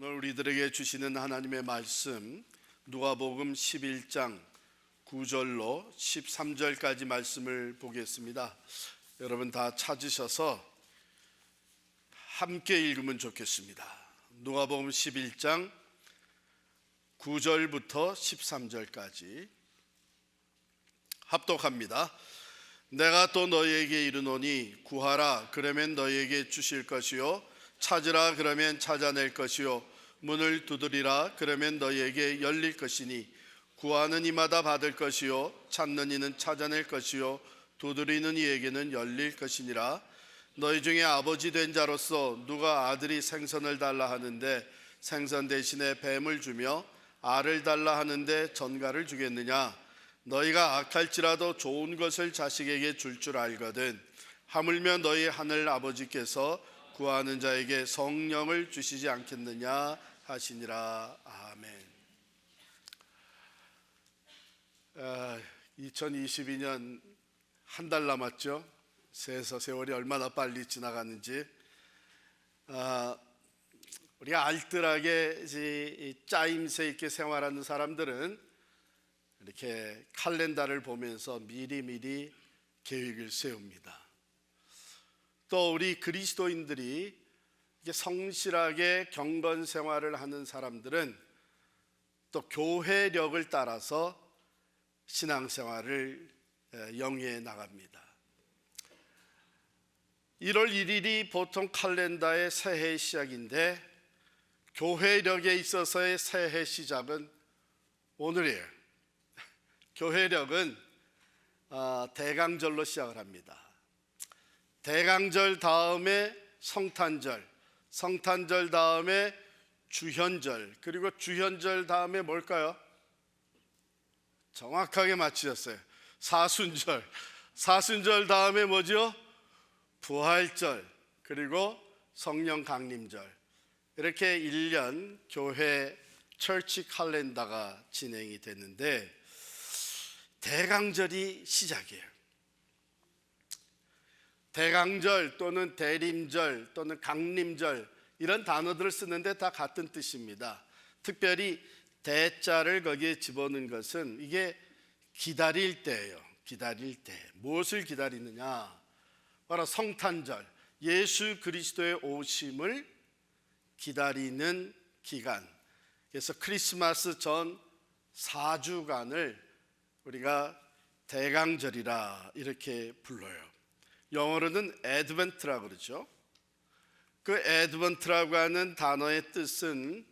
오늘 우리들에게 주시는 하나님의 말씀 누가복음 11장 9절로 13절까지 말씀을 보겠습니다. 여러분 다 찾으셔서 함께 읽으면 좋겠습니다. 누가복음 11장 9절부터 13절까지 합독합니다. 내가 또 너희에게 이르노니 구하라 그러면 너희에게 주실 것이요 찾으라 그러면 찾아낼 것이요 문을 두드리라 그러면 너희에게 열릴 것이니 구하는 이마다 받을 것이요 찾는 이는 찾아낼 것이요 두드리는 이에게는 열릴 것이니라. 너희 중에 아버지 된 자로서 누가 아들이 생선을 달라 하는데 생선 대신에 뱀을 주며 알을 달라 하는데 전갈을 주겠느냐? 너희가 악할지라도 좋은 것을 자식에게 줄 줄 알거든. 하물며 너희 하늘 아버지께서 구하는 자에게 성령을 주시지 않겠느냐 하시니라. 아멘. 2022년 한 달 남았죠. 새해서 세월이 얼마나 빨리 지나가는지. 우리가 알뜰하게 짜임새 있게 생활하는 사람들은 이렇게 칼렌더를 보면서 미리미리 계획을 세웁니다. 또 우리 그리스도인들이 성실하게 경건 생활을 하는 사람들은 또 교회력을 따라서 신앙생활을 영위해 나갑니다. 1월 1일이 보통 칼렌더의 새해 시작인데 교회력에 있어서의 새해 시작은 오늘이에요. 교회력은 대강절로 시작을 합니다. 대강절 다음에 성탄절, 성탄절 다음에 주현절, 그리고 주현절 다음에 뭘까요? 정확하게 맞추셨어요. 사순절, 사순절 다음에 뭐죠? 부활절, 그리고 성령 강림절. 이렇게 1년 교회 철치 칼렌더가 진행이 되는데 대강절이 시작이에요. 대강절 또는 대림절 또는 강림절 이런 단어들을 쓰는데 다 같은 뜻입니다. 특별히 대자를 거기에 집어넣은 것은 이게 기다릴 때예요. 기다릴 때. 무엇을 기다리느냐? 바로 성탄절, 예수 그리스도의 오심을 기다리는 기간. 그래서 크리스마스 전 4주간을 우리가 대강절이라 이렇게 불러요. 영어로는 애드벤트라고 그러죠. 그 애드벤트라고 하는 단어의 뜻은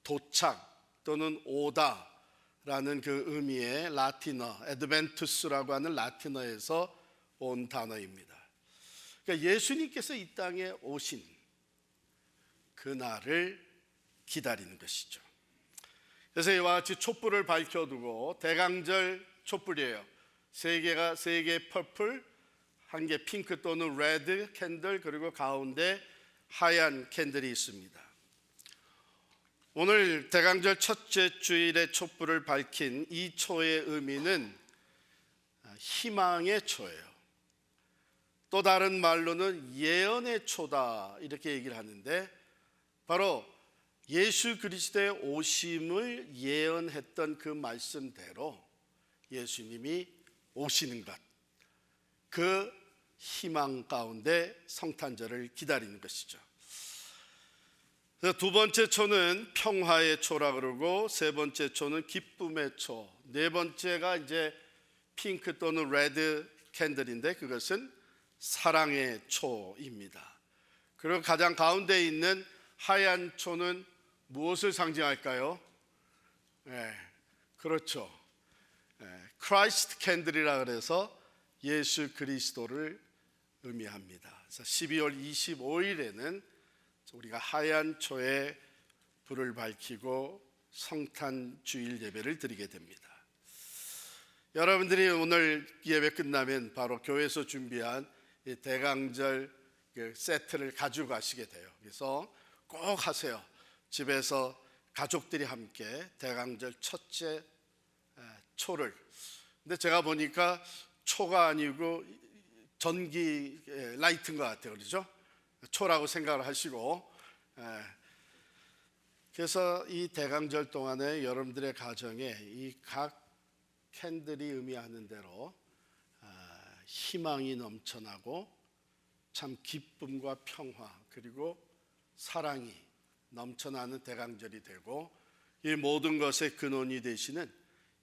도착 또는 오다라는 그 의미의 라틴어 애드벤투스라고 하는 라틴어에서 온 단어입니다. 그러니까 예수님께서 이 땅에 오신 그날을 기다리는 것이죠. 그래서 이와 같이 촛불을 밝혀두고 대강절 촛불이에요. 세 개 퍼플, 한 개 핑크 또는 레드 캔들, 그리고 가운데 하얀 캔들이 있습니다. 오늘 대강절 첫째 주일에 촛불을 밝힌 이 초의 의미는 희망의 초예요. 또 다른 말로는 예언의 초다 이렇게 얘기를 하는데 바로 예수 그리스도의 오심을 예언했던 그 말씀대로 예수님이 오시는 것, 그 희망 가운데 성탄절을 기다리는 것이죠. 두 번째 초는 평화의 초라 그러고 세 번째 초는 기쁨의 초, 네 번째가 이제 핑크 또는 레드 캔들인데 그것은 사랑의 초입니다. 그리고 가장 가운데 있는 하얀 초는 무엇을 상징할까요? 그렇죠. 크라이스트 캔들이라 그래서 예수 그리스도를 의미합니다. 그래서 12월 25일에는 우리가 하얀 초에 불을 밝히고 성탄 주일 예배를 드리게 됩니다. 여러분들이 오늘 예배 끝나면 바로 교회에서 준비한 이 대강절 세트를 가지고 가시게 돼요. 그래서 꼭 하세요. 집에서 가족들이 함께 대강절 첫째 초를. 근데 제가 보니까 초가 아니고 전기 라이트인 것 같아요. 그렇죠? 초라고 생각을 하시고 그래서 이 대강절 동안에 여러분들의 가정에 이 각 캔들이 의미하는 대로 희망이 넘쳐나고 참 기쁨과 평화 그리고 사랑이 넘쳐나는 대강절이 되고, 이 모든 것의 근원이 되시는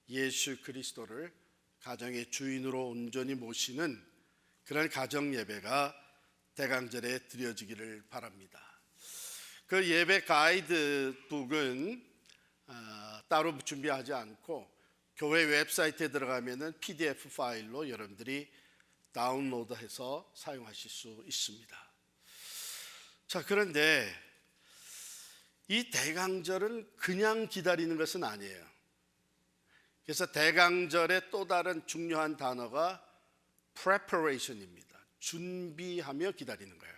예수 그리스도를 가정의 주인으로 온전히 모시는 그런 가정 예배가 대강절에 드려지기를 바랍니다. 그 예배 가이드북은 따로 준비하지 않고 교회 웹사이트에 들어가면은 PDF 파일로 여러분들이 다운로드해서 사용하실 수 있습니다. 자, 그런데 이 대강절은 그냥 기다리는 것은 아니에요. 그래서 대강절의 또 다른 중요한 단어가 preparation입니다. 준비하며 기다리는 거예요.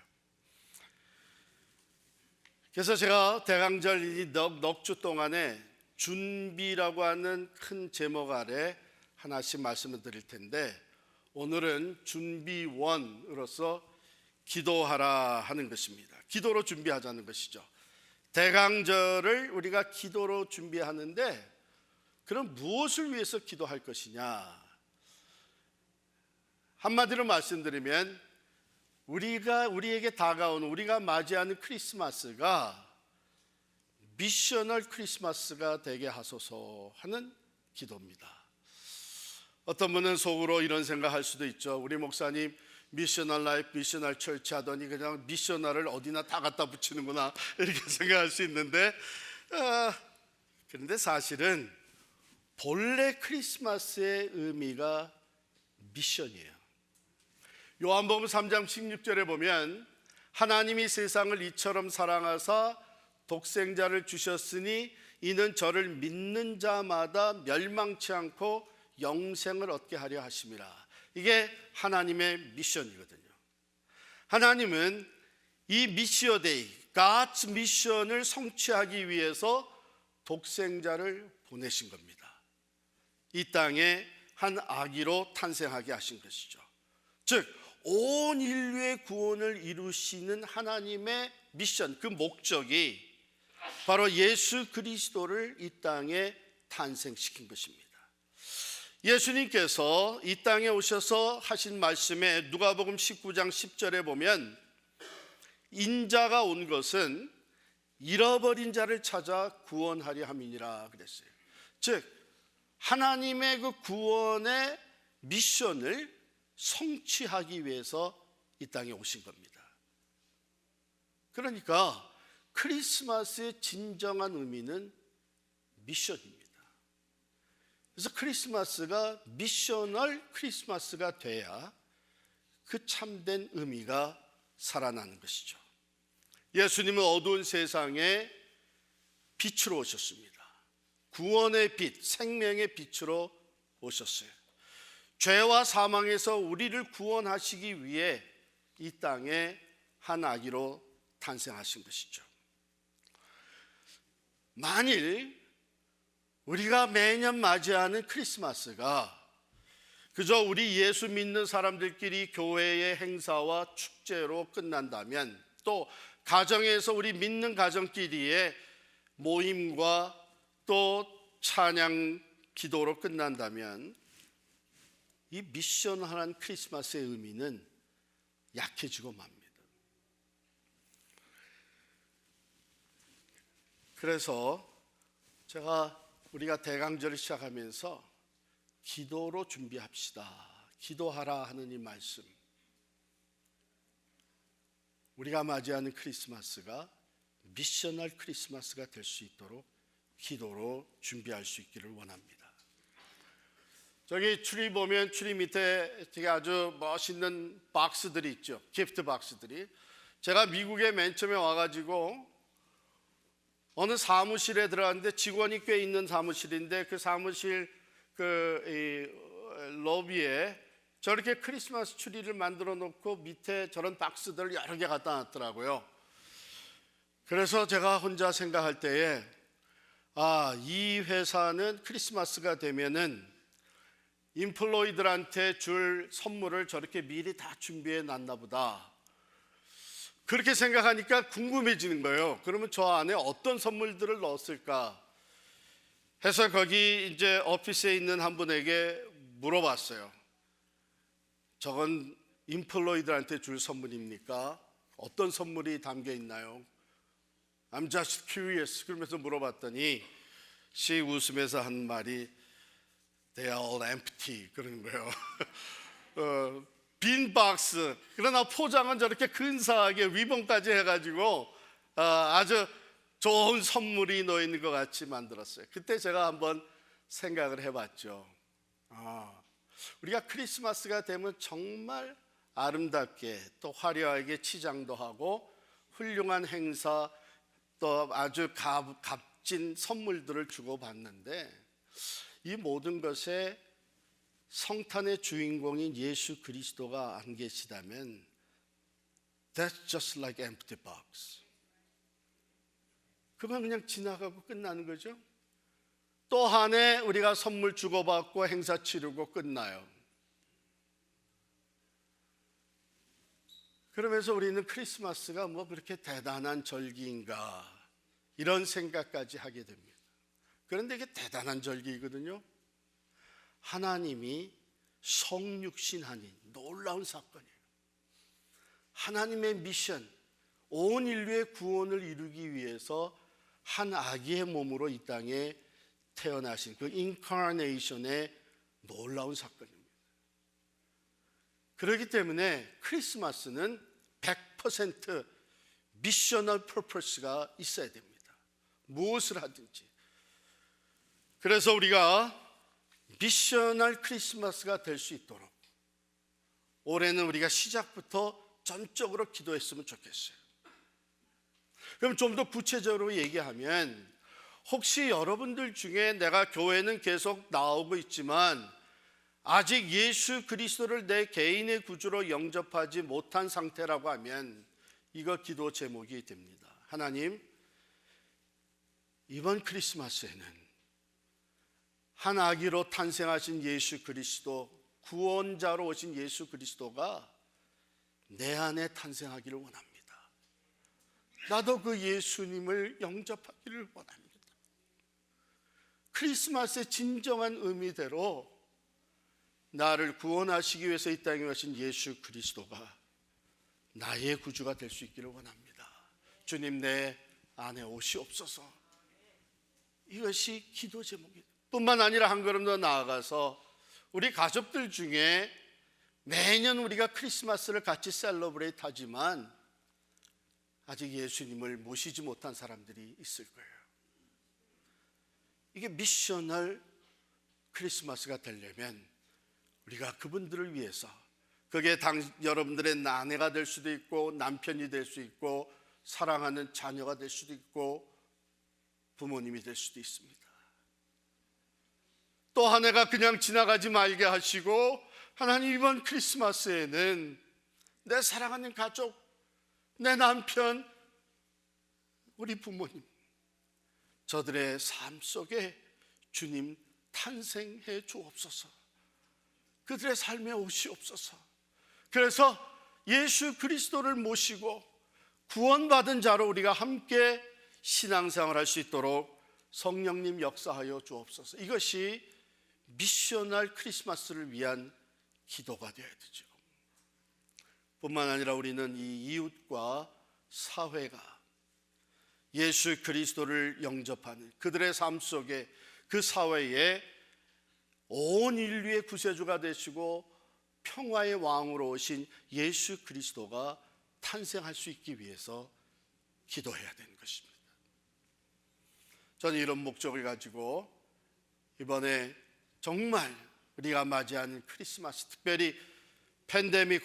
그래서 제가 대강절 이 넉 주 동안에 준비라고 하는 큰 제목 아래 하나씩 말씀을 드릴 텐데, 오늘은 준비원으로서 기도하라 하는 것입니다. 기도로 준비하자는 것이죠. 대강절을 우리가 기도로 준비하는데, 그럼 무엇을 위해서 기도할 것이냐? 한마디로 말씀드리면 우리에게 다가오는, 우리가 맞이하는 크리스마스가 미셔널 크리스마스가 되게 하소서 하는 기도입니다. 어떤 분은 속으로 이런 생각할 수도 있죠. 우리 목사님 미셔널 라이프, 미셔널 철치 하더니 그냥 미셔널을 어디나 다 갖다 붙이는구나 이렇게 생각할 수 있는데, 그런데 사실은 본래 크리스마스의 의미가 미션이에요. 요한복음 3장 16절에 보면 하나님이 세상을 이처럼 사랑하사 독생자를 주셨으니 이는 저를 믿는 자마다 멸망치 않고 영생을 얻게 하려 하심이라. 이게 하나님의 미션이거든요. 하나님은 이 미시오 데이, God's 미션을 성취하기 위해서 독생자를 보내신 겁니다. 이 땅에 한 아기로 탄생하게 하신 것이죠. 즉 온 인류의 구원을 이루시는 하나님의 미션, 그 목적이 바로 예수 그리스도를 이 땅에 탄생시킨 것입니다. 예수님께서 이 땅에 오셔서 하신 말씀에 누가복음 19장 10절에 보면 인자가 온 것은 잃어버린 자를 찾아 구원하려 함이니라 그랬어요. 즉 하나님의 그 구원의 미션을 성취하기 위해서 이 땅에 오신 겁니다. 그러니까 크리스마스의 진정한 의미는 미션입니다. 그래서 크리스마스가 미셔널 크리스마스가 돼야 그 참된 의미가 살아나는 것이죠. 예수님은 어두운 세상에 빛으로 오셨습니다. 구원의 빛, 생명의 빛으로 오셨어요. 죄와 사망에서 우리를 구원하시기 위해 이 땅에 한 아기로 탄생하신 것이죠. 만일 우리가 매년 맞이하는 크리스마스가 그저 우리 예수 믿는 사람들끼리 교회의 행사와 축제로 끝난다면, 또 가정에서 우리 믿는 가정끼리의 모임과 또 찬양 기도로 끝난다면, 이 미션하는 크리스마스의 의미는 약해지고 맙니다. 그래서 우리가 대강절을 시작하면서 기도로 준비합시다, 기도하라 하는 이 말씀, 우리가 맞이하는 크리스마스가 미셔널 크리스마스가 될 수 있도록 기도로 준비할 수 있기를 원합니다. 저기 추리 보면 추리 밑에 되게 아주 멋있는 박스들이 있죠. 기프트 박스들이. 제가 미국에 맨 처음에 와가지고 어느 사무실에 들어갔는데, 직원이 꽤 있는 사무실인데 그 사무실 로비에 저렇게 크리스마스 추리를 만들어 놓고 밑에 저런 박스들 여러 개 갖다 놨더라고요. 그래서 제가 혼자 생각할 때에 이 회사는 크리스마스가 되면은 임플로이들한테 줄 선물을 저렇게 미리 다 준비해 놨나 보다. 그렇게 생각하니까 궁금해지는 거예요. 그러면 저 안에 어떤 선물들을 넣었을까 해서 거기 이제 오피스에 있는 한 분에게 물어봤어요. 저건 임플로이들한테 줄 선물입니까? 어떤 선물이 담겨 있나요? I'm just curious. 그러면서 물어봤더니 she 웃으면서 한 말이 They are all empty. 그러는 거예요. 빈 박스. 그러나 포장은 저렇게 근사하게 리본까지 해가지고 아주 좋은 선물이 놓여 있는 것 같이 만들었어요. 그때 제가 한번 생각을 해봤죠. 우리가 크리스마스가 되면 정말 아름답게 또 화려하게 치장도 하고 훌륭한 행사 또 아주 값진 선물들을 주고받는데 이 모든 것에 성탄의 주인공인 예수 그리스도가 안 계시다면 That's just like empty box. 그건 그냥 지나가고 끝나는 거죠. 또 한 해 우리가 선물 주고받고 행사 치르고 끝나요. 그러면서 우리는 크리스마스가 뭐 그렇게 대단한 절기인가 이런 생각까지 하게 됩니다. 그런데 이게 대단한 절기이거든요. 하나님이 성육신하니 놀라운 사건이에요. 하나님의 미션, 온 인류의 구원을 이루기 위해서 한 아기의 몸으로 이 땅에 태어나신 그 인카네이션의 놀라운 사건입니다. 그렇기 때문에 크리스마스는 100% 미셔널 퍼포스가 있어야 됩니다. 무엇을 하든지. 그래서 우리가 미셔널 크리스마스가 될 수 있도록 올해는 우리가 시작부터 전적으로 기도했으면 좋겠어요. 그럼 좀 더 구체적으로 얘기하면 혹시 여러분들 중에 내가 교회는 계속 나오고 있지만 아직 예수 그리스도를 내 개인의 구주로 영접하지 못한 상태라고 하면 이거 기도 제목이 됩니다. 하나님, 이번 크리스마스에는 한 아기로 탄생하신 예수 그리스도, 구원자로 오신 예수 그리스도가 내 안에 탄생하기를 원합니다. 나도 그 예수님을 영접하기를 원합니다. 크리스마스의 진정한 의미대로 나를 구원하시기 위해서 이 땅에 오신 예수 그리스도가 나의 구주가 될 수 있기를 원합니다. 주님 내 안에 오시옵소서. 이것이 기도 제목입니다. 뿐만 아니라 한 걸음 더 나아가서 우리 가족들 중에 매년 우리가 크리스마스를 같이 셀러브레이트 하지만 아직 예수님을 모시지 못한 사람들이 있을 거예요. 이게 미셔널 크리스마스가 되려면 우리가 그분들을 위해서, 그게 여러분들의 아내가 될 수도 있고 남편이 될 수 있고 사랑하는 자녀가 될 수도 있고 부모님이 될 수도 있습니다. 또 한 해가 그냥 지나가지 말게 하시고 하나님 이번 크리스마스에는 내 사랑하는 가족, 내 남편, 우리 부모님, 저들의 삶 속에 주님 탄생해 주옵소서. 그들의 삶에 오시옵소서. 그래서 예수 그리스도를 모시고 구원받은 자로 우리가 함께 신앙생활을 할 수 있도록 성령님 역사하여 주옵소서. 이것이 미셔널 크리스마스를 위한 기도가 되어야 되죠. 뿐만 아니라 우리는 이 이웃과 사회가 예수 그리스도를 영접하는 그들의 삶 속에 그 사회에 온 인류의 구세주가 되시고 평화의 왕으로 오신 예수 그리스도가 탄생할 수 있기 위해서 기도해야 되는 것입니다. 저는 이런 목적을 가지고 이번에 정말 우리가 맞이하는 크리스마스, 특별히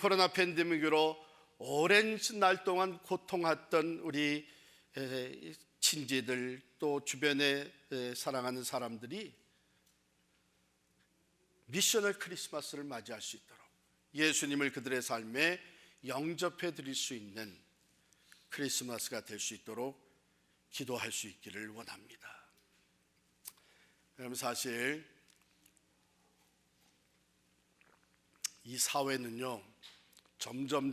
코로나 팬데믹으로 오랜 날 동안 고통했던 우리 친지들 또 주변에 사랑하는 사람들이 미셔널 크리스마스를 맞이할 수 있도록 예수님을 그들의 삶에 영접해 드릴 수 있는 크리스마스가 될 수 있도록 기도할 수 있기를 원합니다. 여러분, 사실 이 사회는요 점점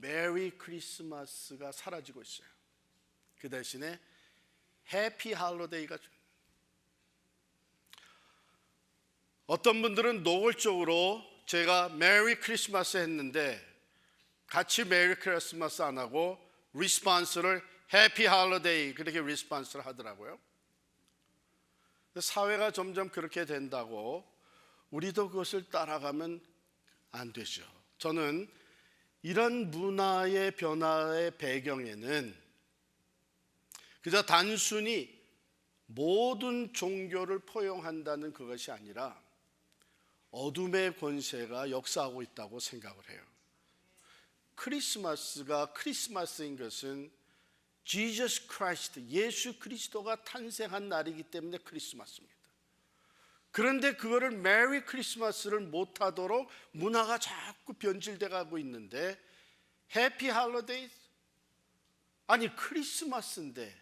메리 크리스마스가 사라지고 있어요. 그 대신에 해피 할로데이가 어떤 분들은 노골적으로 제가 메리 크리스마스 했는데 같이 메리 크리스마스 안 하고 리스폰스를 해피 할로데이 그렇게 리스폰스를 하더라고요. 사회가 점점 그렇게 된다고 우리도 그것을 따라가면 안 되죠. 저는 이런 문화의 변화의 배경에는 그저 단순히 모든 종교를 포용한다는 그것이 아니라 어둠의 권세가 역사하고 있다고 생각을 해요. 크리스마스가 크리스마스인 것은 Jesus Christ, 예수 그리스도가 탄생한 날이기 때문에 크리스마스입니다. 그런데 그거를 메리 크리스마스를 못하도록 문화가 자꾸 변질돼 가고 있는데 해피 할로데이 아니 크리스마스인데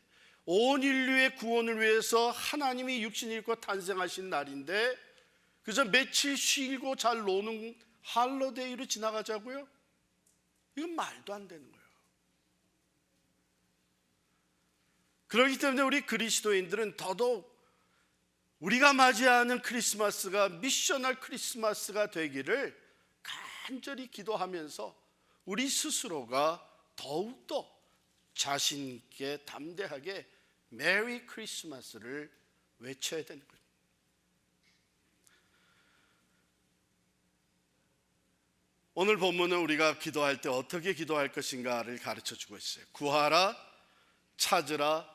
온 인류의 구원을 위해서 하나님이 육신을 입고 탄생하신 날인데 그저 며칠 쉬고 잘 노는 할로데이로 지나가자고요? 이건 말도 안 되는 거예요. 그렇기 때문에 우리 그리스도인들은 더더욱 우리가 맞이하는 크리스마스가 미셔널 크리스마스가 되기를 간절히 기도하면서 우리 스스로가 더욱더 자신 있게 담대하게 메리 크리스마스를 외쳐야 되는 거예요. 오늘 본문은 우리가 기도할 때 어떻게 기도할 것인가를 가르쳐주고 있어요. 구하라, 찾으라,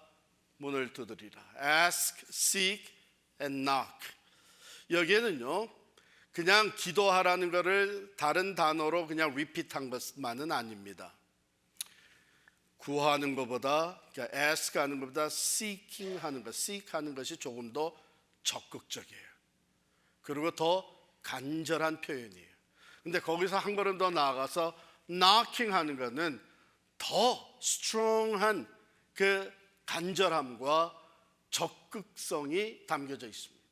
문을 두드리라. Ask, seek, and knock. 여기에는요 그냥 기도하라는 것을 다른 단어로 그냥 repeat한 것만은 아닙니다. 구하는 것보다 그러니까 ask 하는 것보다 seeking 하는 것, seek 하는 것이 조금 더 적극적이에요. 그리고 더 간절한 표현이에요. 근데 거기서 한 걸음 더 나아가서 knocking 하는 것은 더 strong한 그 간절함과 적극성이 담겨져 있습니다.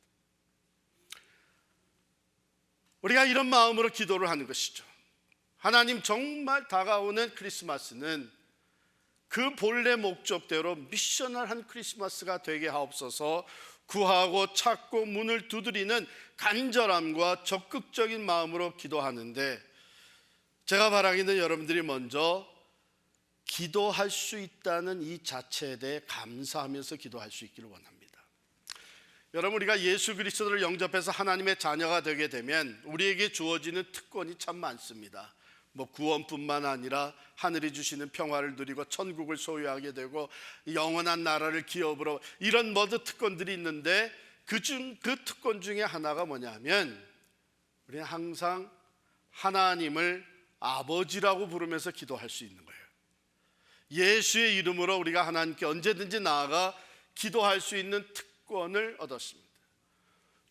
우리가 이런 마음으로 기도를 하는 것이죠. 하나님 정말 다가오는 크리스마스는 그 본래 목적대로 미셔널한 크리스마스가 되게 하옵소서. 구하고 찾고 문을 두드리는 간절함과 적극적인 마음으로 기도하는데 제가 바라기는 여러분들이 먼저 기도할 수 있다는 이 자체에 대해 감사하면서 기도할 수 있기를 원합니다. 여러분 우리가 예수 그리스도를 영접해서 하나님의 자녀가 되게 되면 우리에게 주어지는 특권이 참 많습니다. 구원뿐만 아니라 하늘이 주시는 평화를 누리고 천국을 소유하게 되고 영원한 나라를 기업으로 이런 모든 특권들이 있는데 그 특권 중에 하나가 뭐냐면 우리는 항상 하나님을 아버지라고 부르면서 기도할 수 있는 거예요. 예수의 이름으로 우리가 하나님께 언제든지 나아가 기도할 수 있는 특권을 얻었습니다.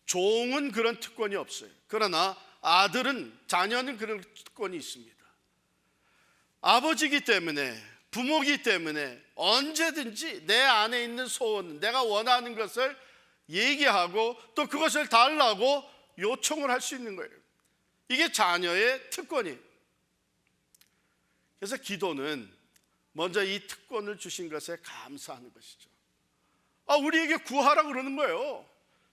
종은 그런 특권이 없어요. 그러나 아들은, 자녀는 그런 특권이 있습니다. 아버지이기 때문에, 부모이기 때문에 언제든지 내 안에 있는 소원, 내가 원하는 것을 얘기하고 또 그것을 달라고 요청을 할 수 있는 거예요. 이게 자녀의 특권이에요. 그래서 기도는 먼저 이 특권을 주신 것에 감사하는 것이죠. 우리에게 구하라 그러는 거예요.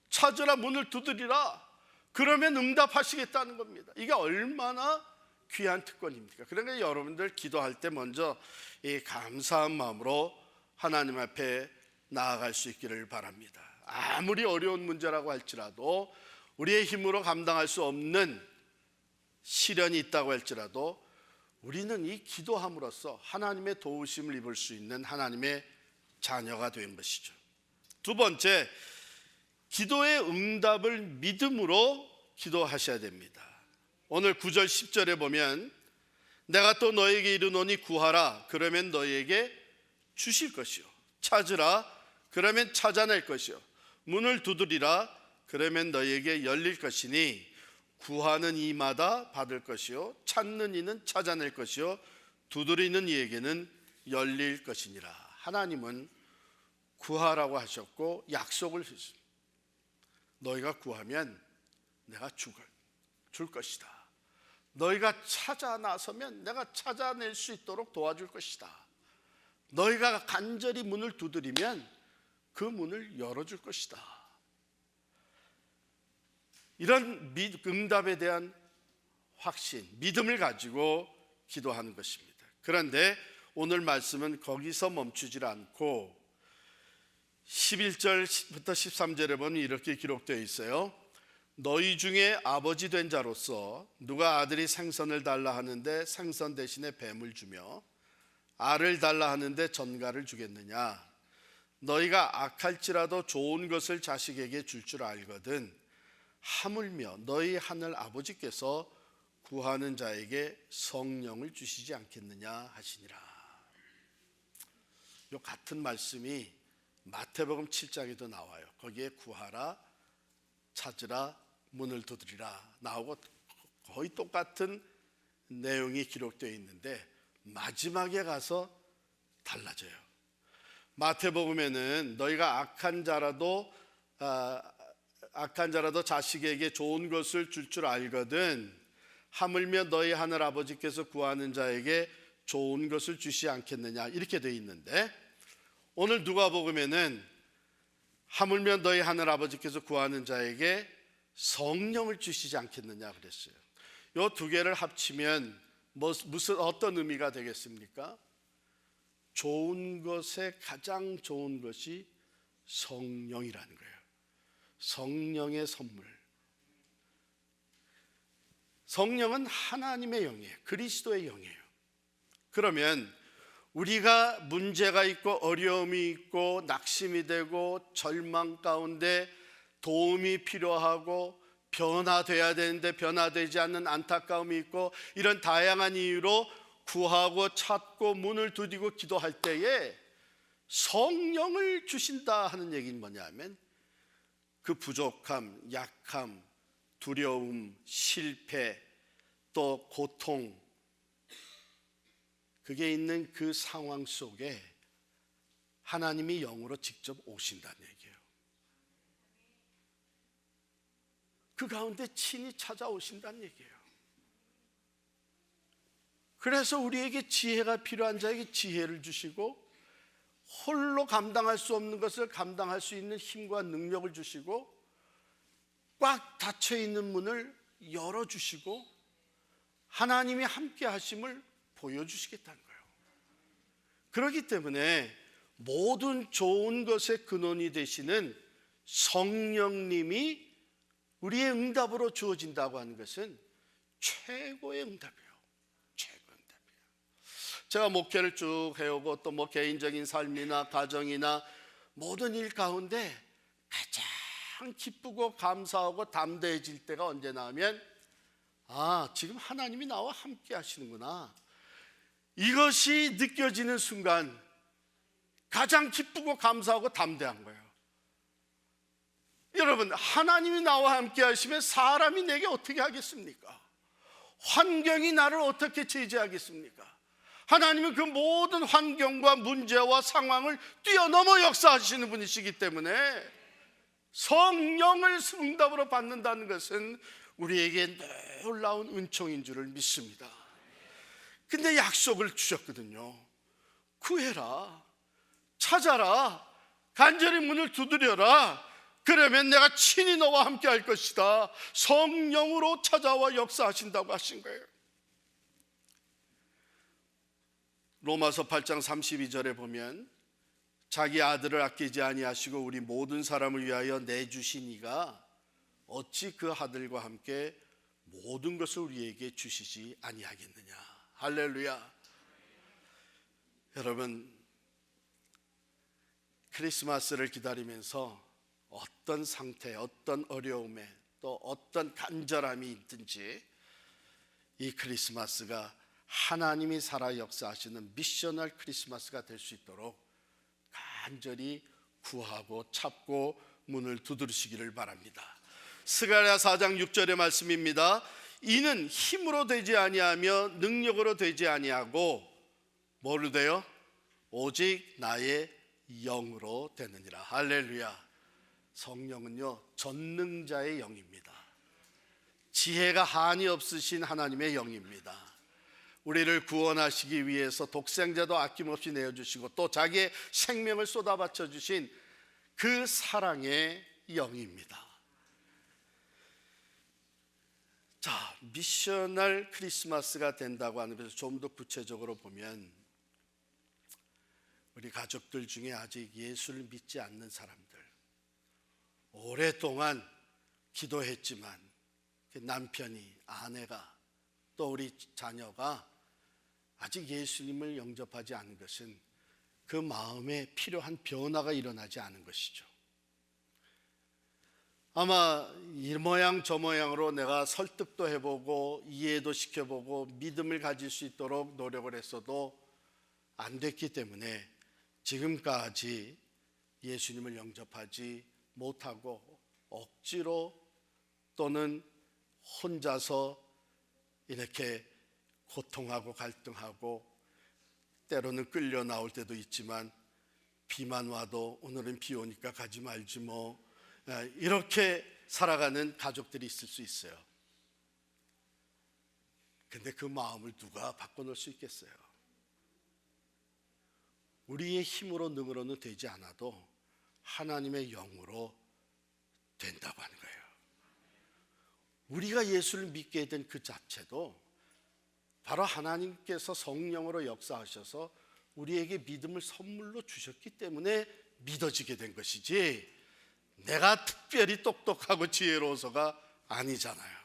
찾으라, 문을 두드리라. 그러면 응답하시겠다는 겁니다. 이게 얼마나 귀한 특권입니까? 그러니까 여러분들 기도할 때 먼저 이 감사한 마음으로 하나님 앞에 나아갈 수 있기를 바랍니다. 아무리 어려운 문제라고 할지라도 우리의 힘으로 감당할 수 없는 시련이 있다고 할지라도 우리는 이 기도함으로써 하나님의 도우심을 입을 수 있는 하나님의 자녀가 된 것이죠. 두 번째, 기도의 응답을 믿음으로 기도하셔야 됩니다. 오늘 9절 10절에 보면 내가 또 너에게 이르노니 구하라 그러면 너에게 주실 것이요 찾으라 그러면 찾아낼 것이요 문을 두드리라 그러면 너에게 열릴 것이니 구하는 이마다 받을 것이요 찾는 이는 찾아낼 것이요 두드리는 이에게는 열릴 것이니라. 하나님은 구하라고 하셨고 약속을 주셨습니다. 너희가 구하면 내가 줄 것이다. 너희가 찾아 나서면 내가 찾아낼 수 있도록 도와줄 것이다. 너희가 간절히 문을 두드리면 그 문을 열어줄 것이다. 이런 응답에 대한 확신, 믿음을 가지고 기도하는 것입니다. 그런데 오늘 말씀은 거기서 멈추질 않고 11절부터 13절에 보면 이렇게 기록되어 있어요. 너희 중에 아버지 된 자로서 누가 아들이 생선을 달라 하는데 생선 대신에 뱀을 주며 알을 달라 하는데 전갈을 주겠느냐? 너희가 악할지라도 좋은 것을 자식에게 줄 줄 알거든 하물며 너희 하늘 아버지께서 구하는 자에게 성령을 주시지 않겠느냐 하시니라. 이 같은 말씀이 마태복음 7장에도 나와요. 거기에 구하라, 찾으라, 문을 두드리라 나오고 거의 똑같은 내용이 기록되어 있는데 마지막에 가서 달라져요. 마태복음에는 너희가 악한 자라도 자식에게 좋은 것을 줄 줄 알거든 하물며 너희 하늘 아버지께서 구하는 자에게 좋은 것을 주시지 않겠느냐 이렇게 되어 있는데 오늘 누가복음에는 하물며 너희 하늘 아버지께서 구하는 자에게 성령을 주시지 않겠느냐 그랬어요. 이 두 개를 합치면 어떤 의미가 되겠습니까? 좋은 것에 가장 좋은 것이 성령이라는 거예요. 성령의 선물. 성령은 하나님의 영이에요. 그리스도의 영이에요. 그러면 우리가 문제가 있고 어려움이 있고 낙심이 되고 절망 가운데 도움이 필요하고 변화돼야 되는데 변화되지 않는 안타까움이 있고 이런 다양한 이유로 구하고 찾고 문을 두드리고 기도할 때에 성령을 주신다 하는 얘기는 뭐냐면 그 부족함, 약함, 두려움, 실패, 또 고통 그게 있는 그 상황 속에 하나님이 영으로 직접 오신다는 얘기예요. 그 가운데 친히 찾아오신다는 얘기예요. 그래서 우리에게 지혜가 필요한 자에게 지혜를 주시고 홀로 감당할 수 없는 것을 감당할 수 있는 힘과 능력을 주시고 꽉 닫혀있는 문을 열어주시고 하나님이 함께 하심을 보여주시겠다는 거예요. 그렇기 때문에 모든 좋은 것의 근원이 되시는 성령님이 우리의 응답으로 주어진다고 하는 것은 최고의 응답이에요. 최고의 응답이에요. 제가 목회를 쭉 해오고 또 뭐 개인적인 삶이나 가정이나 모든 일 가운데 가장 기쁘고 감사하고 담대해질 때가 언제나 하면 지금 하나님이 나와 함께 하시는구나. 이것이 느껴지는 순간 가장 기쁘고 감사하고 담대한 거예요. 여러분, 하나님이 나와 함께 하시면 사람이 내게 어떻게 하겠습니까? 환경이 나를 어떻게 제재하겠습니까? 하나님은 그 모든 환경과 문제와 상황을 뛰어넘어 역사하시는 분이시기 때문에 성령을 응답으로 받는다는 것은 우리에게 놀라운 은총인 줄을 믿습니다. 근데 약속을 주셨거든요. 구해라, 찾아라, 간절히 문을 두드려라. 그러면 내가 친히 너와 함께 할 것이다. 성령으로 찾아와 역사하신다고 하신 거예요. 로마서 8장 32절에 보면 자기 아들을 아끼지 아니하시고 우리 모든 사람을 위하여 내주신 이가 어찌 그 아들과 함께 모든 것을 우리에게 주시지 아니하겠느냐. 할렐루야. 여러분, 크리스마스를 기다리면서 어떤 상태, 어떤 어려움에 또 어떤 간절함이 있든지 이 크리스마스가 하나님이 살아 역사하시는 미셔널 크리스마스가 될 수 있도록 간절히 구하고 찾고 문을 두드리시기를 바랍니다. 스가랴 4장 6절의 말씀입니다. 이는 힘으로 되지 아니하며 능력으로 되지 아니하고 뭐로 돼요? 오직 나의 영으로 되느니라. 할렐루야. 성령은요 전능자의 영입니다. 지혜가 한이 없으신 하나님의 영입니다. 우리를 구원하시기 위해서 독생자도 아낌없이 내어주시고 또 자기의 생명을 쏟아바쳐 주신 그 사랑의 영입니다. 자, 미셔널 크리스마스가 된다고 하는 것을 좀 더 구체적으로 보면 우리 가족들 중에 아직 예수를 믿지 않는 사람들, 오랫동안 기도했지만 남편이, 아내가 또 우리 자녀가 아직 예수님을 영접하지 않은 것은 그 마음에 필요한 변화가 일어나지 않은 것이죠. 아마 이 모양 저 모양으로 내가 설득도 해보고 이해도 시켜보고 믿음을 가질 수 있도록 노력을 했어도 안 됐기 때문에 지금까지 예수님을 영접하지 못하고 억지로 또는 혼자서 이렇게 고통하고 갈등하고 때로는 끌려 나올 때도 있지만 비만 와도 오늘은 비 오니까 가지 말지 뭐 이렇게 살아가는 가족들이 있을 수 있어요. 근데 그 마음을 누가 바꿔놓을 수 있겠어요? 우리의 힘으로 능으로는 되지 않아도 하나님의 영으로 된다고 하는 거예요. 우리가 예수를 믿게 된 그 자체도 바로 하나님께서 성령으로 역사하셔서 우리에게 믿음을 선물로 주셨기 때문에 믿어지게 된 것이지 내가 특별히 똑똑하고 지혜로워서가 아니잖아요.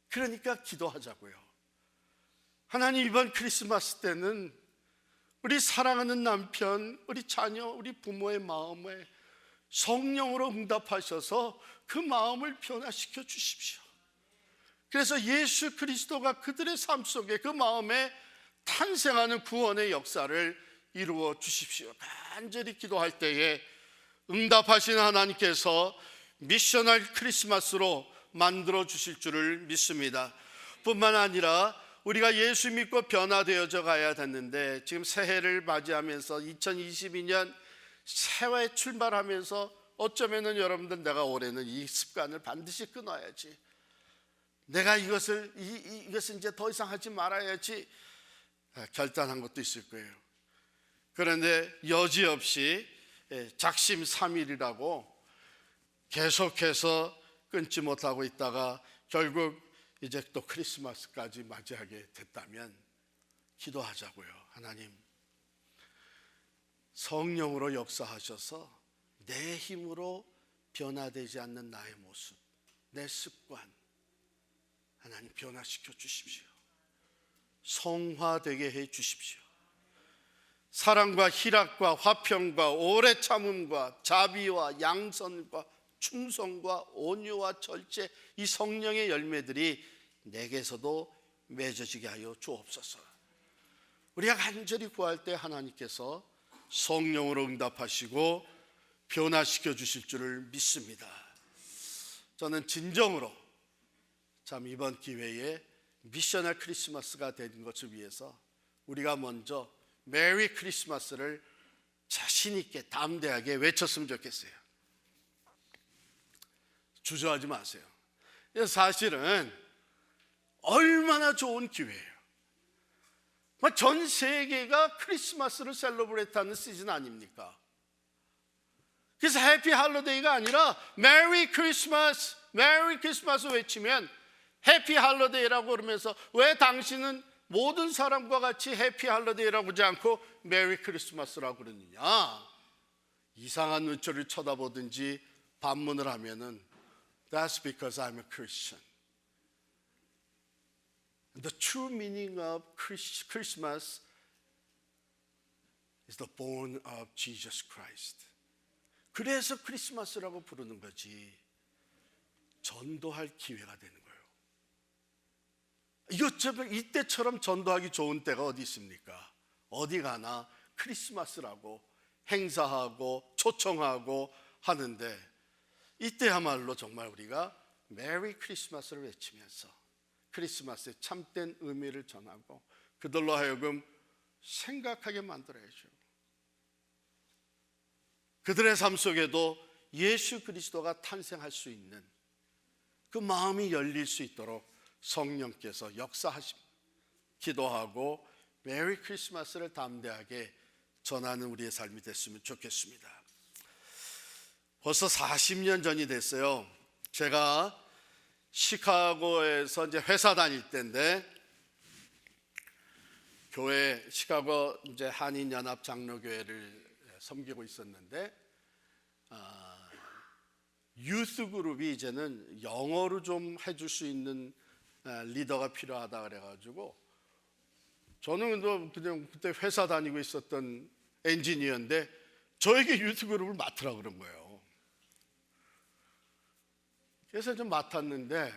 그러니까 기도하자고요. 하나님, 이번 크리스마스 때는 우리 사랑하는 남편, 우리 자녀, 우리 부모의 마음에 성령으로 응답하셔서 그 마음을 변화시켜 주십시오. 그래서 예수 그리스도가 그들의 삶 속에 그 마음에 탄생하는 구원의 역사를 이루어 주십시오. 간절히 기도할 때에 응답하신 하나님께서 미셔널 크리스마스로 만들어 주실 줄을 믿습니다. 뿐만 아니라 우리가 예수 믿고 변화되어져 가야 됐는데 지금 새해를 맞이하면서 2022년 새해 출발하면서 어쩌면은 여러분들 내가 올해는 이 습관을 반드시 끊어야지, 내가 이것을 이제 더 이상 하지 말아야지 결단한 것도 있을 거예요. 그런데 여지없이 작심삼일이라고 계속해서 끊지 못하고 있다가 결국 이제 또 크리스마스까지 맞이하게 됐다면 기도하자고요. 하나님, 성령으로 역사하셔서 내 힘으로 변화되지 않는 나의 모습, 내 습관 하나님 변화시켜 주십시오. 성화되게 해 주십시오. 사랑과 희락과 화평과 오래 참음과 자비와 양선과 충성과 온유와 절제, 이 성령의 열매들이 내게서도 맺어지게 하여 주옵소서. 우리가 간절히 구할 때 하나님께서 성령으로 응답하시고 변화시켜 주실 줄을 믿습니다. 저는 진정으로 참 이번 기회에 미셔널 크리스마스가 되는 것을 위해서 우리가 먼저 메리 크리스마스를 자신 있게 담대하게 외쳤으면 좋겠어요. 주저하지 마세요. 사실은 얼마나 좋은 기회예요. 전 세계가 크리스마스를 셀러브레이트하는 시즌 아닙니까? 그래서 해피 할로데이가 아니라 메리 크리스마스, 메리 크리스마스 외치면 해피 할로데이라고 그러면서 왜 당신은 모든 사람과 같이 해피 할로데이라고 하지 않고 메리 크리스마스라고 그러느냐? 이상한 눈초리를 쳐다보든지 반문을 하면은 That's because I'm a Christian. The true meaning of Christmas is the born of Jesus Christ. 그래서 크리스마스라고 부르는 거지 전도할 기회가 되는 거예요. 이때처럼 전도하기 좋은 때가 어디 있습니까? 어디 가나 크리스마스라고 행사하고 초청하고 하는데 이때야말로 정말 우리가 메리 크리스마스를 외치면서 크리스마스의 참된 의미를 전하고 그들로 하여금 생각하게 만들어야죠. 그들의 삶 속에도 예수 그리스도가 탄생할 수 있는 그 마음이 열릴 수 있도록 성령께서 역사하십 기도하고 메리 크리스마스를 담대하게 전하는 우리의 삶이 됐으면 좋겠습니다. 벌써 40년 전이 됐어요. 제가 시카고에서 이제 회사 다닐 때인데, 교회 시카고 이제 한인 연합 장로교회를 섬기고 있었는데, 유스 그룹이 이제는 영어로 좀 해줄 수 있는 리더가 필요하다 그래가지고, 저는 그냥 그때 회사 다니고 있었던 엔지니어인데 저에게 유스 그룹을 맡으라고 그런 거예요. 그래서 좀 맡았는데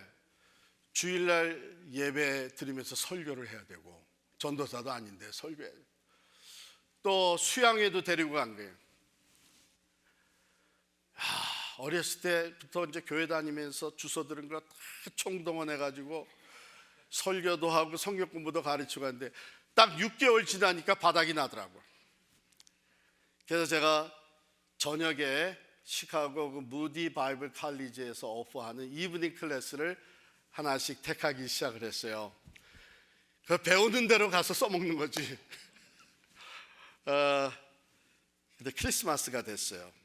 주일날 예배 드리면서 설교를 해야 되고, 전도사도 아닌데 설교해, 또 수양회도 데리고 간 거예요. 어렸을 때부터 이제 교회 다니면서 주워 들은 거 다 총동원해가지고 설교도 하고 성경 공부도 가르치고 하는데 딱 6개월 지나니까 바닥이 나더라고요. 그래서 제가 저녁에 시카고 그 무디 바이블 칼리지에서 오퍼하는 이브닝 클래스를 하나씩 택하기 시작을 했어요. 그 배우는 대로 가서 써먹는 거지. 근데 크리스마스가 됐어요.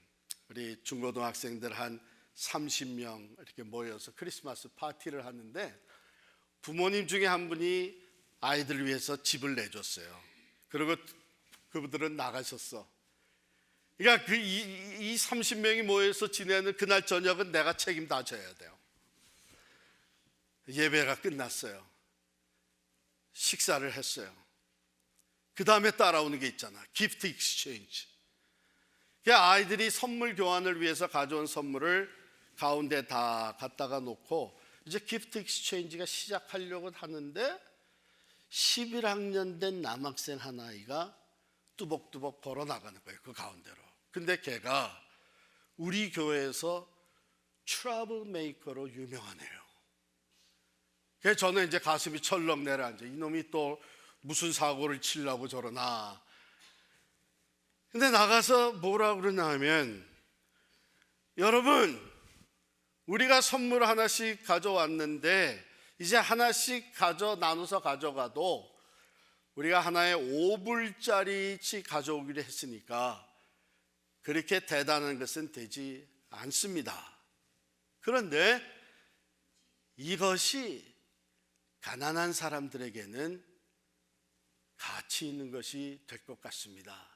우리 중고등학생들 한 30명 이렇게 모여서 크리스마스 파티를 하는데, 부모님 중에 한 분이 아이들을 위해서 집을 내줬어요. 그리고 그분들은 나가셨어. 그러니까 이 30명이 모여서 지내는 그날 저녁은 내가 책임 다 져야 돼요. 예배가 끝났어요. 식사를 했어요. 그 다음에 따라오는 게 있잖아, 기프트 익스체인지. 아이들이 선물 교환을 위해서 가져온 선물을 가운데 다 갖다가 놓고 이제 기프트 익스체인지가 시작하려고 하는데, 11학년 된 남학생 한 아이가 뚜벅뚜벅 걸어 나가는 거예요, 그 가운데로. 근데 걔가 우리 교회에서 트러블 메이커로 유명하네요. 그래서 저는 이제 가슴이 철렁 내려앉아. 이놈이 또 무슨 사고를 치려고 저러나. 근데 나가서 뭐라 그러냐 하면, 여러분, 우리가 선물 하나씩 가져왔는데 이제 하나씩 나눠서 가져가도 우리가 하나의 5불짜리치 가져오기로 했으니까 그렇게 대단한 것은 되지 않습니다. 그런데 이것이 가난한 사람들에게는 가치 있는 것이 될 것 같습니다.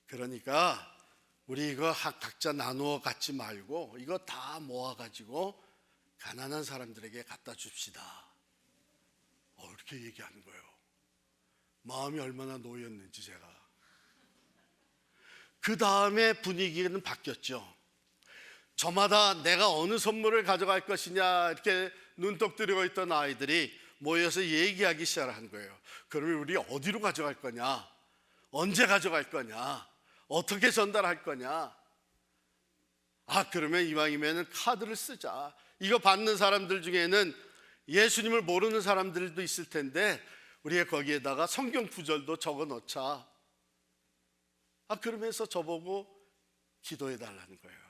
그러니까 우리 이거 각자 나누어 갖지 말고 이거 다 모아가지고 가난한 사람들에게 갖다 줍시다. 이렇게 얘기하는 거예요. 마음이 얼마나 놓였는지 제가. 그 다음에 분위기는 바뀌었죠. 저마다 내가 어느 선물을 가져갈 것이냐 이렇게 눈독 들이고 있던 아이들이 모여서 얘기하기 시작한 거예요. 그러면 우리 어디로 가져갈 거냐? 언제 가져갈 거냐? 어떻게 전달할 거냐? 그러면 이왕이면 카드를 쓰자. 이거 받는 사람들 중에는 예수님을 모르는 사람들도 있을 텐데 우리가 거기에다가 성경 구절도 적어 놓자. 그러면서 저보고 기도해 달라는 거예요.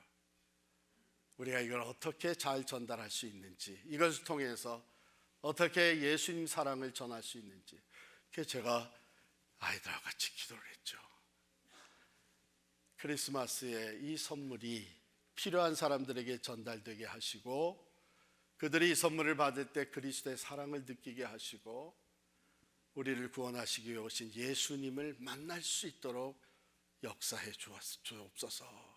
우리가 이걸 어떻게 잘 전달할 수 있는지, 이것을 통해서 어떻게 예수님 사랑을 전할 수 있는지. 그래서 제가 아이들과 같이 기도를 했죠. 크리스마스에 이 선물이 필요한 사람들에게 전달되게 하시고, 그들이 이 선물을 받을 때 그리스도의 사랑을 느끼게 하시고, 우리를 구원하시기 위해 오신 예수님을 만날 수 있도록 역사해 주옵소서.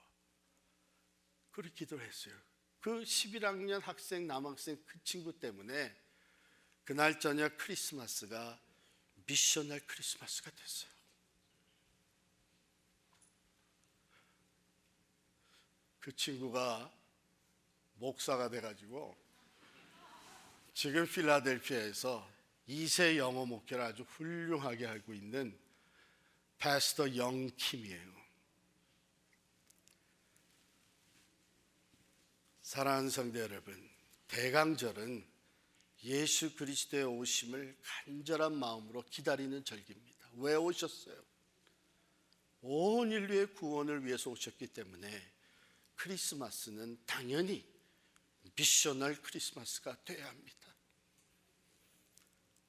그렇게 기도를 했어요. 그 11학년 학생 남학생 그 친구 때문에 그날 저녁 크리스마스가 미셔널 크리스마스가 됐어요. 그 친구가 목사가 돼가지고 지금 필라델피아에서 2세 영어 목회를 아주 훌륭하게 하고 있는 패스터 영킴이에요. 사랑하는 성도 여러분, 대강절은 예수 그리스도의 오심을 간절한 마음으로 기다리는 절기입니다. 왜 오셨어요? 온 인류의 구원을 위해서 오셨기 때문에 크리스마스는 당연히 미셔널 크리스마스가 되어야 합니다.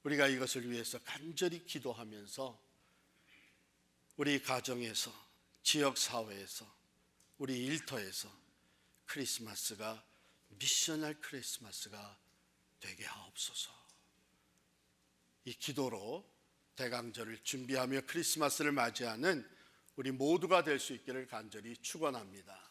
우리가 이것을 위해서 간절히 기도하면서 우리 가정에서, 지역사회에서, 우리 일터에서 크리스마스가 미셔널 크리스마스가 되게 하옵소서. 이 기도로 대강절을 준비하며 크리스마스를 맞이하는 우리 모두가 될 수 있기를 간절히 축원합니다.